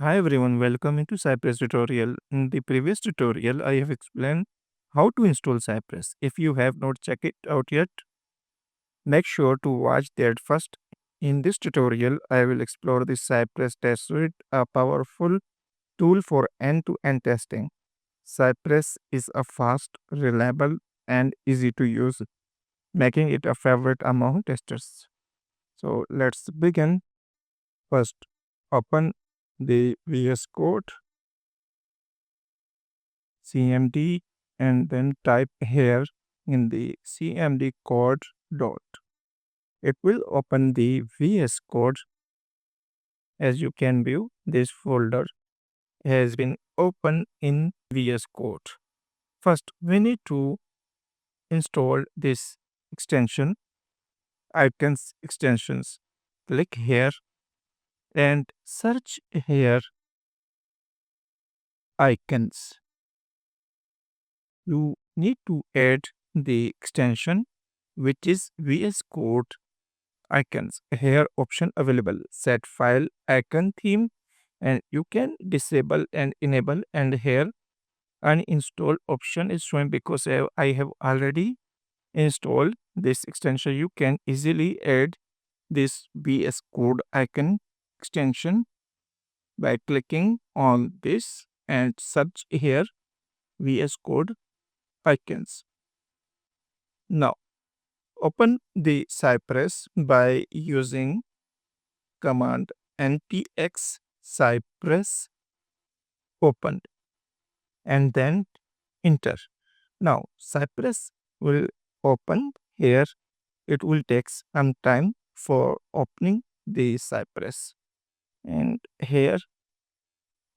Hi everyone, welcome into Cypress tutorial. In the previous tutorial, I have explained how to install Cypress. If you have not checked it out yet, make sure to watch that first. In this tutorial, I will explore the Cypress Test Suite, a powerful tool for end-to-end testing. Cypress is a fast, reliable, and easy to use, making it a favorite among testers. So let's begin. First, open the VS Code CMD and then type here in the CMD code dot. It will open the VS Code. As you can view, this folder has been opened in VS Code. First, we need to install this extension, icons extensions. Click here and search here icons. You need to add the extension which is VS Code icons. Here option available, set file icon theme, and you can disable and enable, and here uninstall option is showing because I have already installed this extension. You can easily add this VS Code icon extension by clicking on this and search here VS Code icons. Now open the Cypress by using command ntx cypress open and then enter. Now Cypress will open here. It will take some time for opening the Cypress, and here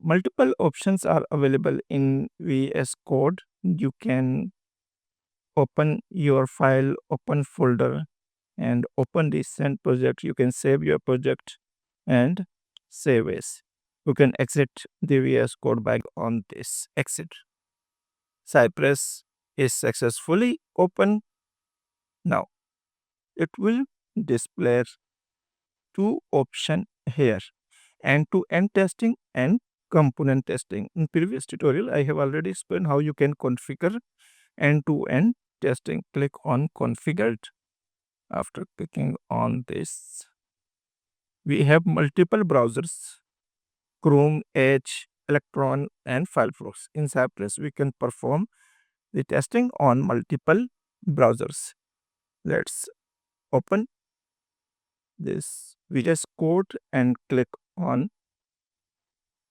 multiple options are available in VS Code. You can open your file, open folder, and open the send project. You can save your project and save as. You can exit the VS Code by on this exit. Cypress is successfully open. Now it will display two options here: end-to-end testing and component testing. In previous tutorial, I have already explained how you can configure end-to-end testing. Click on configured. After clicking on this, we have multiple browsers: Chrome, Edge, Electron, and Firefox. In Cypress, we can perform the testing on multiple browsers. Let's open this VS Code and click on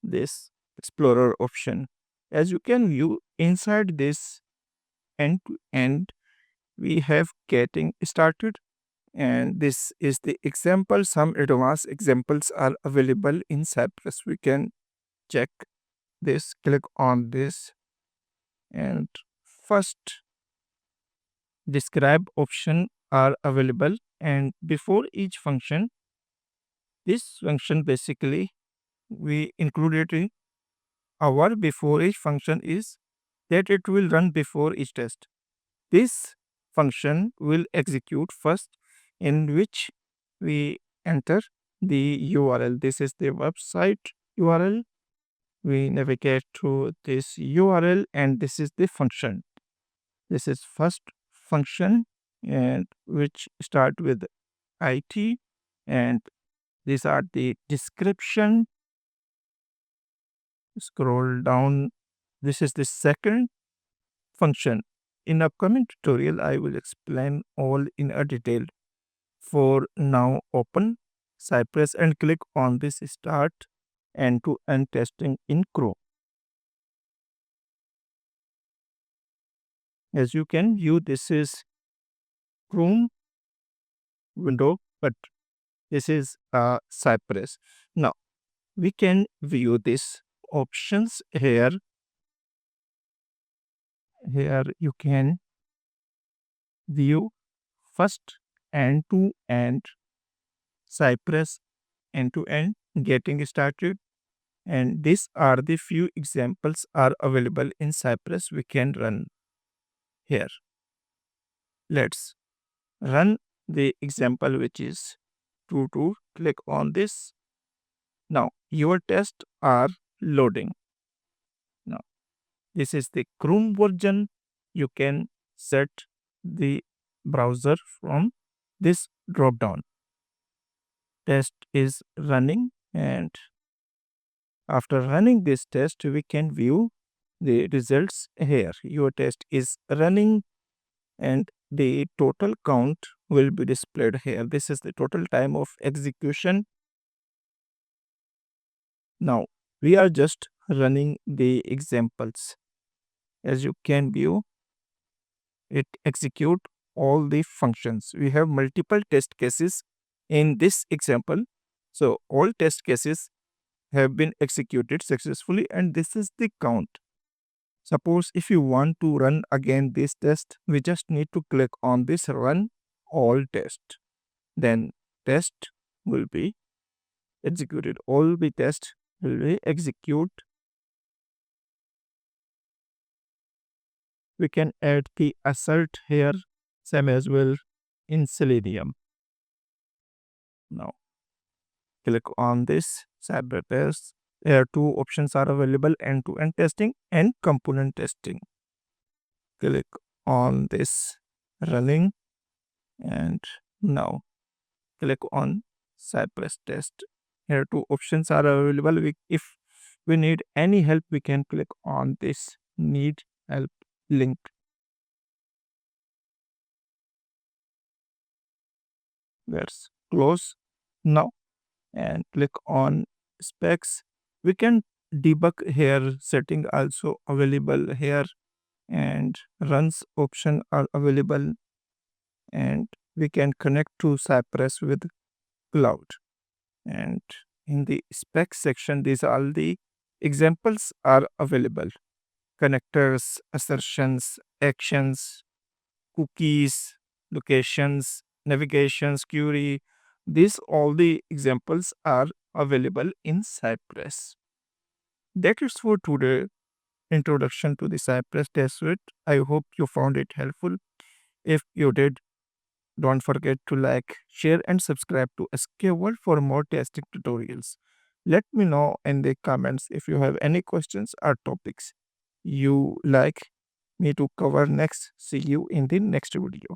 this Explorer option. As you can view inside this end-to-end, we have getting started, and this is the example. Some advanced examples are available in Cypress. We can check this, click on this, and first describe option are available, and before each function, this function basically we included in our before each function is that it will run before each test. This function will execute first, in which we enter the URL. This is the website URL. We navigate to this URL, and this is the function. This is first function, and which start with IT, and these are the description. Scroll down. This is the second function. In upcoming tutorial, I will explain all in a detail. For now, open Cypress and click on this start end-to-end testing in Chrome. As you can view, this is Chrome window, but this is Cypress. Now we can view these options here. Here you can view first end-to-end Cypress end-to-end getting started, and these are the few examples are available in Cypress. We can run here. Let's run the example which is 2. Click on this. Now your tests are loading. Now, this is the Chrome version. You can set the browser from this drop down. Test is running, and after running this test, we can view the results here. Your test is running, and the total count will be displayed here. This is the total time of execution. Now, we are just running the examples. As you can view, it execute all the functions. We have multiple test cases in this example. So all test cases have been executed successfully, and this is the count. Suppose if you want to run again this test, we just need to click on this run all test. Then test will be executed. All the test will be execute. We can add the assert here, same as well in Selenium. Now click on this Cypress Test. Here two options are available: end-to-end testing and component testing. Click on this running, and now click on Cypress Test. Here two options are available. If we need any help, we can click on this need help link. Let's close now and click on specs. We can debug here, setting also available here, and runs option are available, and we can connect to Cypress with cloud. And in the specs section, these all the examples are available: connectors, assertions, actions, cookies, locations, navigations, query. These all the examples are available in Cypress. That is for today. Introduction to the Cypress Test Suite. I hope you found it helpful. If you did, don't forget to like, share, and subscribe to SK World for more testing tutorials. Let me know in the comments if you have any questions or topics you like me to cover next. See you in the next video.